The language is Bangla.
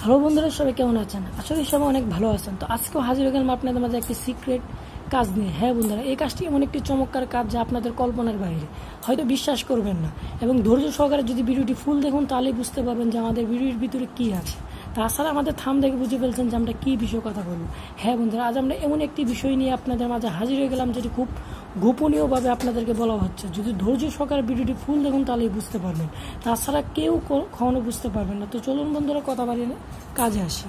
হ্যালো বন্ধুরা, সবাই কেমন আছেন? আসলে সবাই অনেক ভালো আছেন। তো আজকেও হাজির হয়ে গেলাম আপনাদের মাঝে একটি সিক্রেট কাজ নিয়ে। হ্যাঁ বন্ধুরা, এই কাজটি এমন একটি চমৎকার কাজ যা আপনাদের কল্পনার বাইরে, হয়তো বিশ্বাস করবেন না। এবং ধৈর্য সহকারে যদি ভিডিওটি ফুল দেখুন তাহলেই বুঝতে পারবেন যে আমাদের ভিডিওর ভিতরে কী আছে। তাছাড়া আমাদের থাম দেখে বুঝে ফেলছেন যে আমরা কী বিষয়ে কথা বলবো। হ্যাঁ বন্ধুরা, আজ আমরা এমন একটি বিষয় নিয়ে আপনাদের মাঝে হাজির হয়ে গেলাম যেটি খুব গোপনীয়ভাবে আপনাদেরকে বলা হচ্ছে। যদি ধৈর্য সহকারে ভিডিওটি ফুল দেখুন তাহলেই বুঝতে পারবেন, তাছাড়া কেউ কখনো বুঝতে পারবেন না। তো চলুন বন্ধুরা, কথা বাড়িয়ে কাজে আসি।